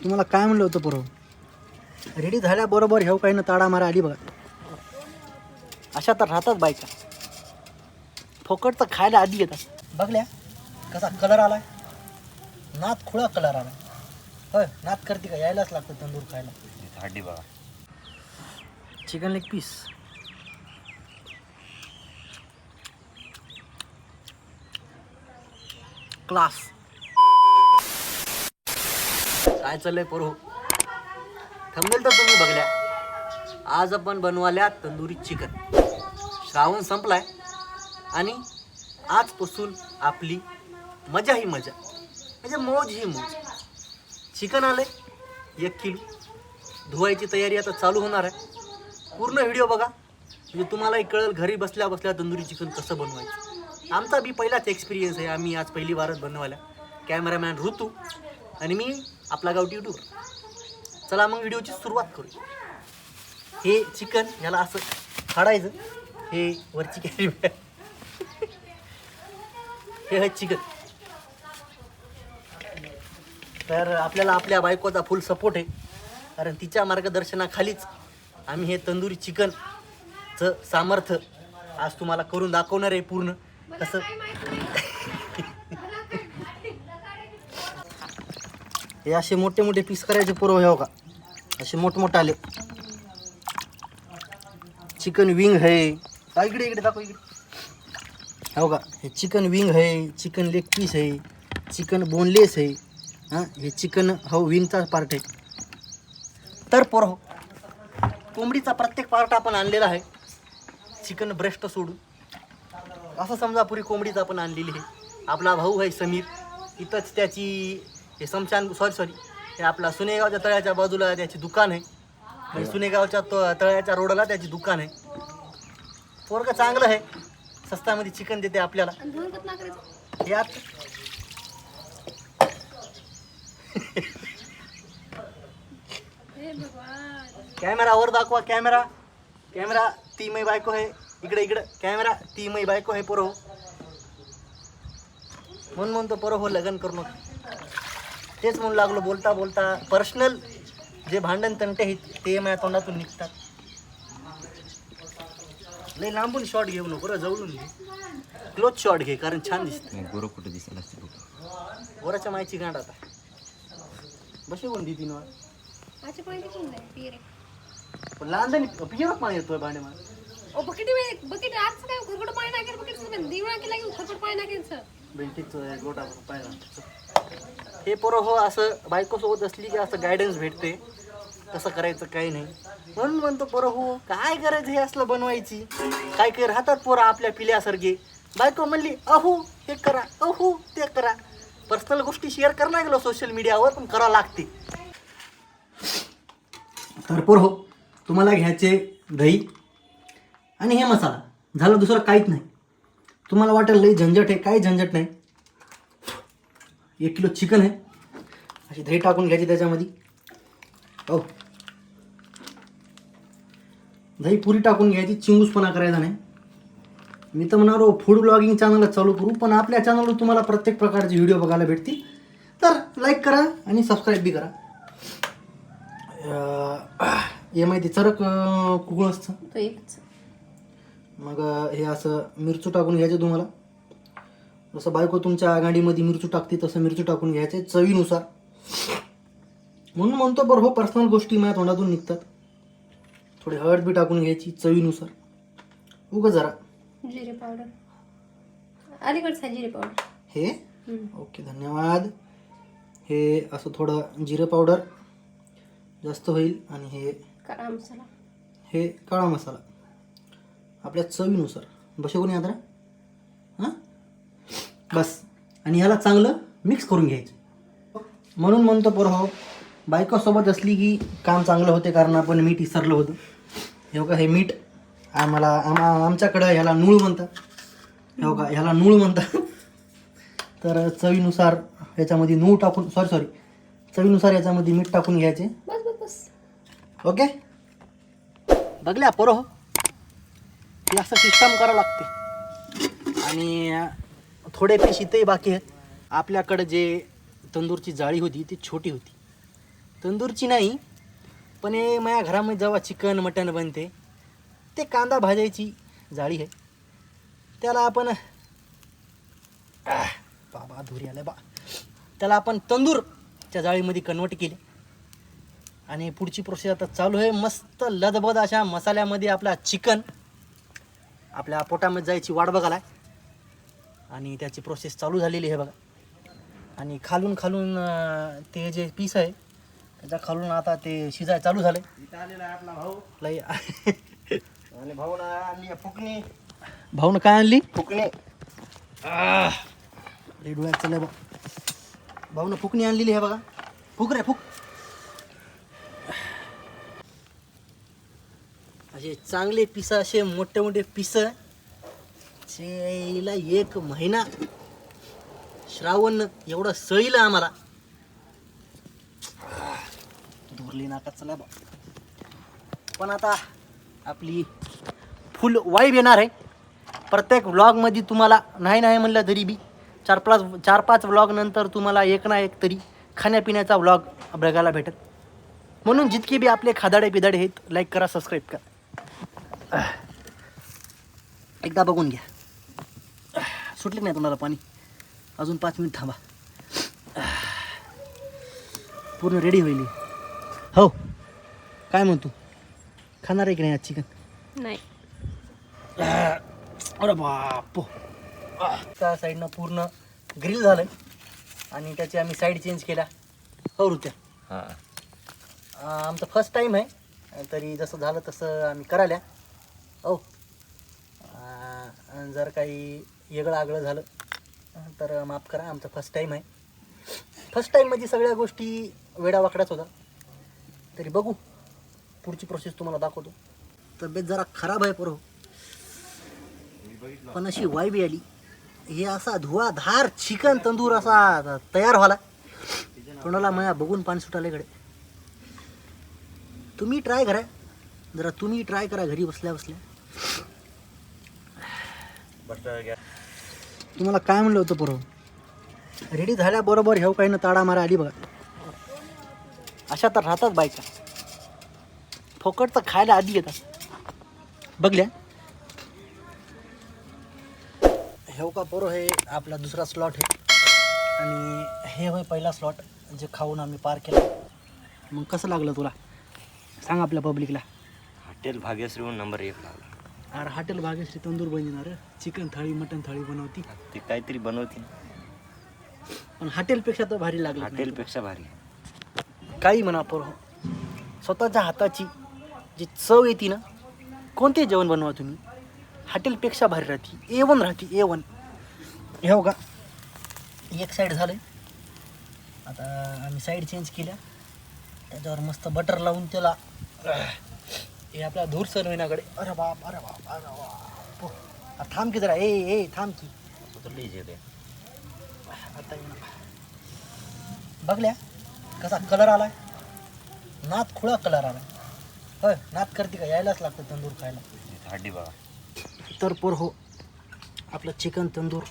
तुम्हाला काय म्हणलं होतं बरोबर, रेडी झाल्याबरोबर ह्या काही ना ताडा मारा आली बघा. अशा तर राहतात बायका, फोकट तर खायला आधी येतात. बघल्या कसा कलर आलाय, नात खुळा कलर आलाय. होय, नात करते का, यायलाच लागतं तंदूर खायला. हड्डी बघा, चिकन लेग पीस. क्लास. काय चाललंय पोरो, थांबेल तर तुम्ही बघल्या. आज आपण बनवाल्या तंदुरी चिकन. श्रावण संपलाय आणि आजपासून आपली मजा ही मजा, म्हणजे मौज ही मौज. चिकन आले 1 किलो, धुवायची तयारी आता चालू होणार आहे. पूर्ण व्हिडिओ बघा, म्हणजे तुम्हालाही कळेल घरी बसल्या बसल्या तंदुरी चिकन कसं बनवायचं. आमचा बी पहिलाच एक्सपिरियन्स आहे, आम्ही आज पहिली वारच बनवायला. कॅमेरामॅन ऋतू आणि मी, आपला गावठी यूट्यूबर. चला मग व्हिडिओची सुरुवात करू. हे चिकन याला असं फाडायचं, हे वरची कॅरी बॅग. हे आहे चिकन. तर आपल्याला आपल्या बायकोचा फुल सपोर्ट आहे, कारण तिच्या मार्गदर्शनाखालीच आम्ही हे तंदुरी चिकनचं सामर्थ्य आज तुम्हाला करून दाखवणार आहे पूर्ण कसं. हे असे मोठे मोठे पीस करायचे पुरव, हे का असे मोठमोठे आले. चिकन विंग आहे, इकडे इकडे दाखव इकडे. हो का, हे चिकन विंग आहे, चिकन लेग पीस आहे, चिकन बोनलेस आहे. हां, हे चिकन हो विंगचा पार्ट आहे. तर पोरं, कोंबडीचा प्रत्येक पार्ट आपण आणलेला आहे, चिकन ब्रेस्ट सोडून. असं समजा पुरी कोंबडीच आपण आणलेली आहे. आपला भाऊ आहे समीर, इथंच त्याची हे समशान सॉरी हे आपला सुनेगावच्या तळ्याच्या बाजूला त्याची दुकान आहे. म्हणजे सुनेगावच्या तळ्याच्या रोडला त्याची दुकान आहे. पोरगं चांगलं आहे, स्वस्तामध्ये चिकन देते आपल्याला. हे आता कॅमेरा वर दाखवा, कॅमेरा कॅमेरा. ती मै बायको आहे, इकडे इकडे कॅमेरा. ती मै बायको आहे पोरो. म्हणून म्हणतो पोरो हो लग्न करू नका. तेच म्हणू लागलो बोलता बोलता. पर्सनल जे भांडण तंटे आहेत ते माझ्या तोंडातून निघतात. लई लांबून शॉट घेऊ नको रे, जवळून घे. क्लोज शॉट घे, कारण छान दिसते. गोरं कुठे दिसेल असते गोराच्या मायची गांड आता बसे कोण दी तीन लहान पिजर पाणी येतोय भांडे मला. हे पोरं हो, असं बायको सोबत असली की असं गायडन्स भेटते कसं करायचं काही नाही. म्हणून म्हणतो पोरं हो, काय करायचं हे असलं बनवायची. काय काय राहतात पोरं आपल्या पिल्यासारखे. बायको म्हणली अहो हे करा, अहो ते करा. पर्सनल गोष्टी शेअर करणं गेलो सोशल मीडियावर, पण करावं लागते. तर पोरं हो, तुम्हाला घ्यायचे दही आणि हे मसाला, झालं, दुसरं काहीच नाही. तुम्हाला वाटेल लई झंझट आहे, काही झंझट नाही. 1 किलो चिकन आहे, अशी दही टाकून घ्यायची त्याच्यामध्ये. हो, दही पुरी टाकून घ्यायची, चिंगूसपणा करायचा नाही. मी तर म्हणालो फूड ब्लॉगिंग चॅनलला चालू करू, पण आपल्या चॅनलवर तुम्हाला प्रत्येक प्रकारचे व्हिडिओ बघायला भेटतील. तर लाईक करा आणि सबस्क्राईब बी करा. हे माहिती चरक कुकळ असतं, मग हे असं मिरचू टाकून घ्यायचं. तुम्हाला जसं बायको तुमच्या आघाडीमध्ये मिरचू टाकते तसं मिरचू टाकून घ्यायचे चवीनुसार. म्हणून म्हणतो बरं हो, पर्सनल गोष्टी माझ्या तोंडातून निघतात. थोडी हळद बी टाकून घ्यायची चवीनुसार. उगं जरा जिरे पावडर, अलीकडचा जिरे पावडर हे. ओके, धन्यवाद. हे असं थोडं जिरे पावडर जास्त होईल. आणि हे काळा मसाला, हे काळा मसाला आपल्या चवीनुसार. बसे कोणी आता हां बस. आणि ह्याला चांगलं मिक्स करून घ्यायचं. म्हणून म्हणतो पोरं हो, बायकोसोबत असली की काम चांगलं होते, कारण आपण मीठ विसरलं होतं. हे का, हे मीठ आम्हाला आमच्याकडं ह्याला नूळ म्हणतात. हे का, ह्याला नूळ म्हणतात. तर चवीनुसार याच्यामध्ये नूळ टाकून सॉरी चवीनुसार याच्यामध्ये मीठ टाकून घ्यायचे. बस बस बस. ओके, बघल्या पोरं हो, हे असं सिस्टम करावं लागते. आणि थोडे पीस इथंही बाकी आहेत. आपल्याकडं जे तंदूरची जाळी होती ती छोटी होती, तंदूरची नाही, पण हे माझ्या घरामध्ये जेव्हा चिकन मटण बनते ते कांदा भाजायची जाळी आहे, त्याला आपण बाबा धुरी आले बा, त्याला आपण तंदूरच्या जाळीमध्ये कन्वर्ट केले. आणि पुढची प्रोसेस आता चालू आहे. मस्त लदबद अशा मसाल्यामध्ये आपला चिकन आपल्या पोटामध्ये जायची वाट बघायला आहे. आणि त्याची प्रोसेस चालू झालेली आहे बघा. आणि खालून खालून ते जे पीस आहे त्याच्या खालून आता ते शिजाय चालू झाले. आपला भाऊ लय आणि भाऊन आणली फुकणी. भाऊन काय आणली? फुकणी लय डोळ्यात चाललंय बा. भाऊनं फुकणी आणलेली आहे बघा. फुक रे फुक. असे चांगले पिस, असे मोठे मोठे पिस. शेला एक महिना श्रावण एवढं सळीलं आम्हाला. धुरली नाकात चला बा. पण आता आपली फुल वाईब येणार आहे. प्रत्येक व्लॉगमध्ये तुम्हाला नाही नाही म्हणलं तरी बी 4-5 व्लॉग नंतर तुम्हाला एक ना एक तरी खाण्यापिण्याचा व्लॉग बघायला भेटेल. म्हणून जितके बी आपले खादाडे पिदाडे आहेत, लाईक करा, सबस्क्राईब करा. एकदा बघून घ्या. सुटले नाही तुम्हाला पाणी, अजून 5 मिनिट थांबा. पूर्ण रेडी होईल. हो काय म्हणतो, खाणार आहे की नाही आज चिकन? नाही. अरे बाप, त्या साईडनं पूर्ण ग्रिल झालं आणि त्याची आम्ही साईड चेंज केल्या. हो ऋत्या, आमचं फर्स्ट टाईम आहे, तरी जसं झालं तसं आम्ही करायला. हो जर काही वेगळं आगळं झालं तर माफ करा, आमचं फर्स्ट टाईम आहे. फर्स्ट टाईममध्ये सगळ्या गोष्टी वेडावाकड्याच होता. तरी बघू, पुढची प्रोसेस तुम्हाला दाखवतो. तब्येत जरा खराब आहे पोरं, पण अशी वाईब आली. हे असा धुवाधार चिकन तंदूर असा तयार व्हायला, कोणाला माया बघून पाणी सुटायला इकडे. तुम्ही ट्राय करा जरा, तुम्ही ट्राय करा घरी बसल्या बसल्या. तुम्हाला काय म्हणलं होतं पोरं, रेडी झाल्याबरोबर ह्या काही ना ताडा मारा आली बघा. अशा तर राहतात बायका, फोकट तर खायला आधी येतात. बघल्या हे का पोरं, हे आपला दुसरा स्लॉट आहे आणि हे होय पहिला स्लॉट जे खाऊन आम्ही पार केला. मग कसं लागलं तुला सांग आपल्या पब्लिकला. हॉटेल भाग्यश्री नंबर 1 लागला. अरे हॉटेल भाग्यश्री तंदूर बनणार, चिकन थाळी मटन थाळी बनवती. ते काहीतरी बनवते, पण हॉटेलपेक्षा तर भारी लागलं. हॉटेलपेक्षा भारी. काही म्हणा पोरं, स्वतःच्या हाताची जी चव येते ना, कोणते जेवण बनवा तुम्ही, हॉटेलपेक्षा भारी राहते. A1 राहते A1. हे हो का, एक साईड झालं. आता आम्ही साईड चेंज केल्या, त्याच्यावर मस्त बटर लावून त्याला हे आपल्या धूर सरविण्याकडे. अरे बाप अरे बाप अरे बाप, थांब की जरा, ए थांब की. आता बघल्या कसा कलर आलाय, नात खुळा कलर आलाय. होय नात करते का, यायलाच लागतं तंदूर खायला. हड्डी बघा. तर पोर हो, आपलं चिकन तंदूर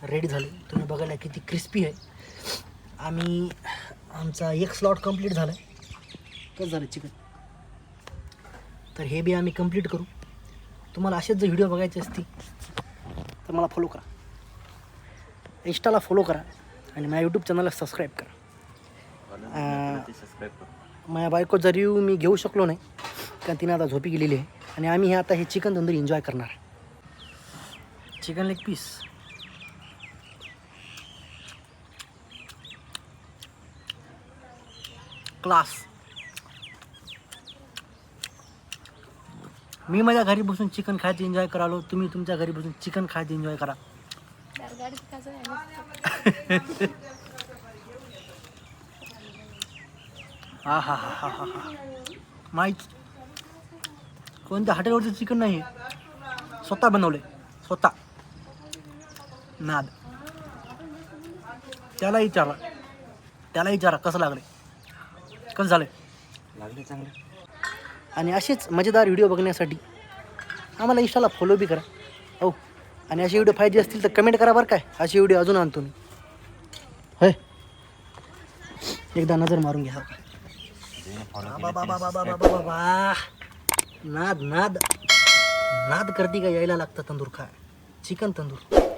रेडी झाले. तुम्ही बघायला किती क्रिस्पी आहे. आमचा एक स्लॉट कंप्लीट झाला आहे. कसं झालं चिकन, तर हे बी आम्ही कंप्लीट करू. तुम्हाला असेच जर व्हिडिओ बघायचे असतील तर मला फॉलो करा, इंस्टाला फॉलो करा आणि माझ्या यूट्यूब चॅनलला सबस्क्राईब करा. माझ्या बायकोचा रिव्ह्यू मी घेऊ शकलो नाही, कारण तिने आता झोपी गेलेली आहे. आणि आम्ही आता हे चिकन तंदूर एन्जॉय करणार. Chicken leg piece class. मी माझ्या घरी बसून चिकन खायचं एन्जॉय करालो, तुम्ही तुमच्या घरी बसून चिकन खायचं एन्जॉय करा. हा हा हा हा हा हा माहीत कोणत्या हॉटेलवरचं चिकन नाही, स्वतः बनवले, स्वतः. नाद. त्याला विचारा कसं लागले, कसं झालं लागले चांगले. आणि असेच मजेदार व्हिडिओ बघण्यासाठी आम्हाला इंस्टाला फॉलो बी करा. हो, आणि असे व्हिडिओ पाहिजे असतील तर कमेंट करा बरं. काय असे व्हिडिओ अजून आणतो मी. होय, एकदा नजर मारून घ्या. फॉलो बाबा नाद नाद नाद करती का यायला लागतं तंदूर खाय चिकन तंदूर